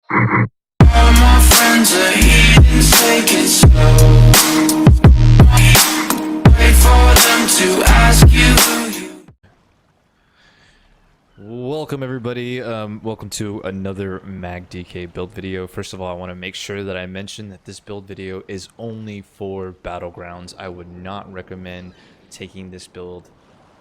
All my friends are heathens, take it slow. Wait for them to ask you. Welcome everybody, welcome to another MagDK build video. First of all, I want to make sure that I mention that this build video is only for Battlegrounds. I would not recommend taking this build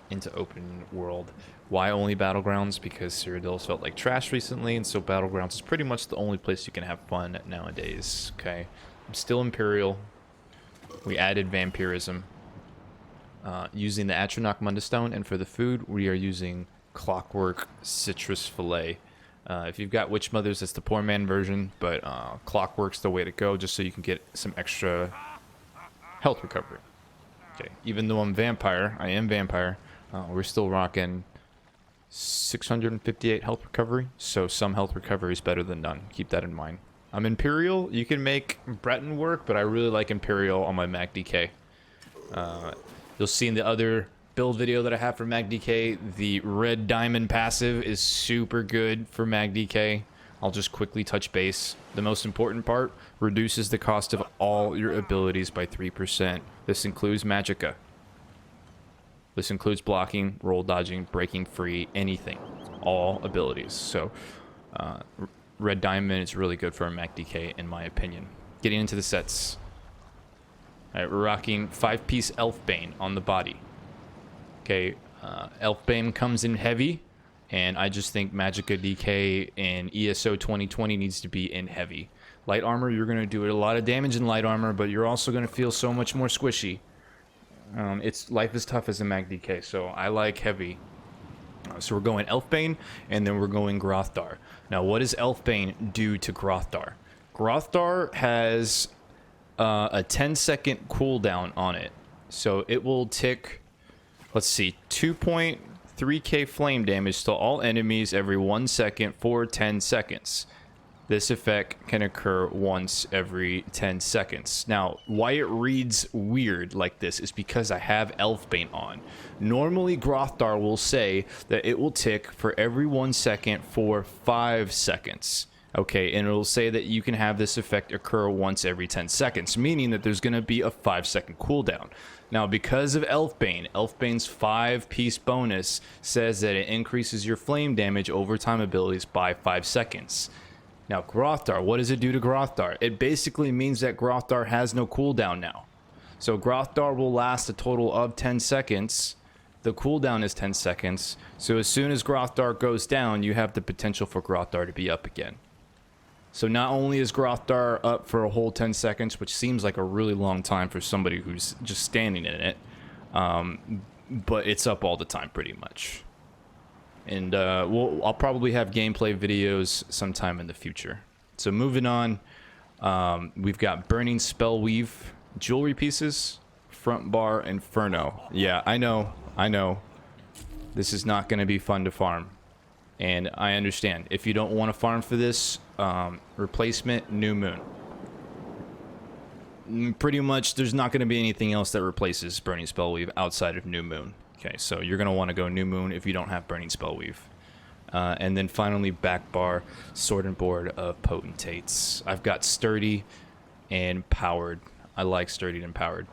into open world. Why only Battlegrounds? Because Cyrodiil's felt like trash recently, and so Battlegrounds is pretty much the only place you can have fun nowadays. Okay, I'm still Imperial. We added Vampirism. Using the Atronach Mundustone, and for the food, we are using Clockwork Citrus Fillet. If you've got Witch Mothers, that's the poor man version, but Clockwork's the way to go, just so you can get some extra health recovery. Okay, even though I'm Vampire, I am Vampire, we're still rocking 658 health recovery, so some health recovery is better than none. Keep that in mind. I'm Imperial. You can make Breton work, but I really like Imperial on my MagDK. You'll see in the other build video that I have for MagDK, the red diamond passive is super good for MagDK. I'll just quickly touch base. The most important part, reduces the cost of all your abilities by 3%. This includes Magicka. This includes blocking, roll dodging, breaking free, anything. All abilities. So, red diamond is really good for a MagDK in my opinion. Getting into the sets. Alright, we're rocking 5-piece Elf Bane on the body. Okay, Elf Bane comes in heavy, and I just think Magicka DK in ESO 2020 needs to be in heavy. Light armor, you're going to do a lot of damage in light armor, but you're also going to feel so much more squishy. Life is tough as a MagDK, so I like heavy. So we're going Elf Bane, and then we're going Grothdar. Now, what does Elf Bane do to Grothdar? Grothdar has a 10-second cooldown on it. So it will tick, let's see, 2.3k flame damage to all enemies every 1 second for 10 seconds. This effect can occur once every 10 seconds. Now, why it reads weird like this is because I have Elfbane on. Normally, Grothdar will say that it will tick for every 1 second for 5 seconds. Okay, and it'll say that you can have this effect occur once every 10 seconds, meaning that there's going to be a 5-second cooldown. Now, because of Elfbane, Elfbane's 5-piece bonus says that it increases your flame damage over time abilities by 5 seconds. Now, Grothdar, what does it do to Grothdar? It basically means that Grothdar has no cooldown now. So Grothdar will last a total of 10 seconds. The cooldown is 10 seconds. So as soon as Grothdar goes down, you have the potential for Grothdar to be up again. So not only is Grothdar up for a whole 10 seconds, which seems like a really long time for somebody who's just standing in it, but it's up all the time pretty much. And I'll probably have gameplay videos sometime in the future. So moving on, we've got Burning Spellweave, jewelry pieces, front bar, Inferno. Yeah, I know. This is not going to be fun to farm. And I understand. If you don't want to farm for this, replacement, New Moon. Pretty much, there's not going to be anything else that replaces Burning Spellweave outside of New Moon. Okay, so you're going to want to go New Moon if you don't have Burning Spellweave. And then finally, back bar, Sword and Board of Potentates. I've got Sturdy and Powered. I like Sturdy and Powered.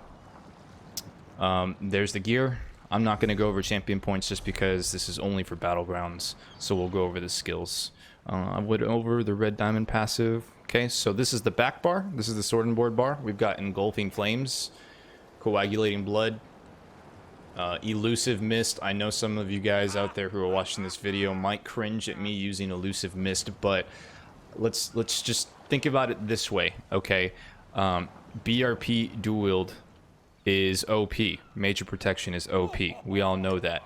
There's the gear. I'm not going to go over champion points just because this is only for Battlegrounds, so we'll go over the skills. I went over the red diamond passive. Okay, so this is the back bar. This is the Sword and Board bar. We've got Engulfing Flames, Coagulating Blood, Elusive Mist. I know some of you guys out there who are watching this video might cringe at me using Elusive Mist, but let's just think about it this way, okay? BRP dual wield is OP. Major protection is OP. We all know that.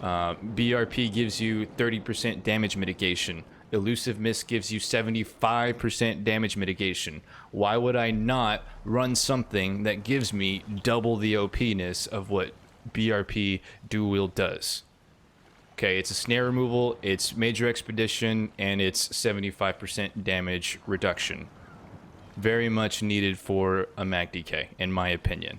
BRP gives you 30% damage mitigation. Elusive Mist gives you 75% damage mitigation. Why would I not run something that gives me double the OP-ness of what BRP dual wield does? Okay, it's a snare removal, it's major expedition, and it's 75% damage reduction. Very much needed for a MagDK, in my opinion.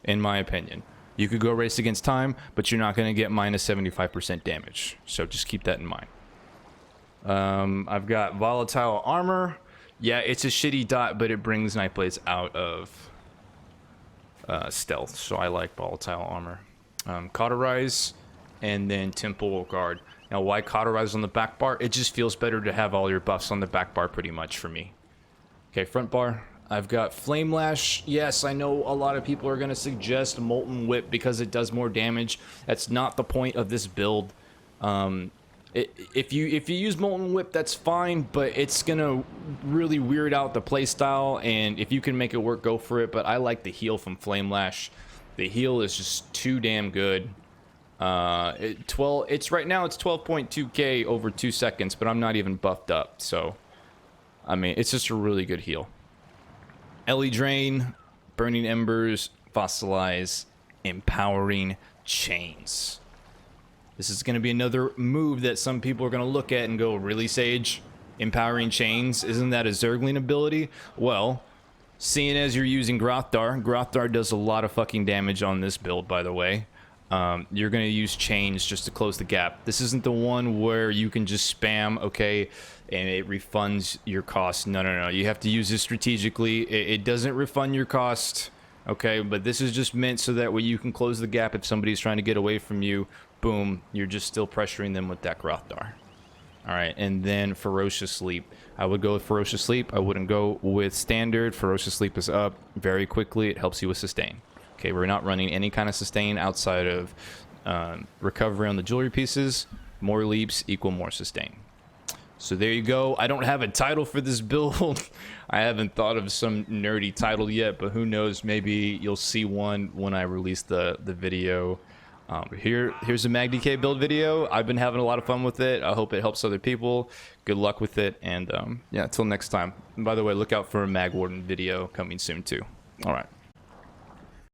In my opinion. You could go race against time, but you're not going to get minus 75% damage. So just keep that in mind. I've got volatile armor. Yeah, it's a shitty dot, but it brings Nightblades out of stealth, so I like volatile armor. Cauterize, and then Temple Guard. Now, why Cauterize on the back bar? It just feels better to have all your buffs on the back bar pretty much for me. Okay, front bar. I've got Flame Lash. Yes, I know a lot of people are going to suggest Molten Whip because it does more damage. That's not the point of this build. If you use Molten Whip, that's fine, but it's going to really weird out the playstyle, and if you can make it work, go for it. But I like the heal from Flame Lash. The heal is just too damn good. It's right now it's 12.2k over 2 seconds, but I'm not even buffed up, so I mean it's just a really good heal. Ellie Drain, Burning Embers, Fossilize, Empowering Chains. This is going to be another move that some people are going to look at and go, really, Sage? Empowering Chains? Isn't that a Zergling ability? Well, seeing as you're using Grothdar does a lot of fucking damage on this build, by the way. You're going to use Chains just to close the gap. This isn't the one where you can just spam, okay, and it refunds your cost. No. You have to use this strategically. It doesn't refund your cost, okay, but this is just meant so that way you can close the gap if somebody's trying to get away from you. Boom, you're just still pressuring them with that Grothdar. All right, and then Ferocious Leap. I would go with Ferocious Leap. I wouldn't go with Standard. Ferocious Leap is up very quickly. It helps you with Sustain. Okay, we're not running any kind of Sustain outside of recovery on the jewelry pieces. More leaps equal more Sustain. So there you go. I don't have a title for this build. I haven't thought of some nerdy title yet, but who knows? Maybe you'll see one when I release the video. Here's a MagDK build video. I've been having a lot of fun with it. I hope it helps other people. Good luck with it, and yeah, until next time. And by the way, look out for a Mag Warden video coming soon too. All right.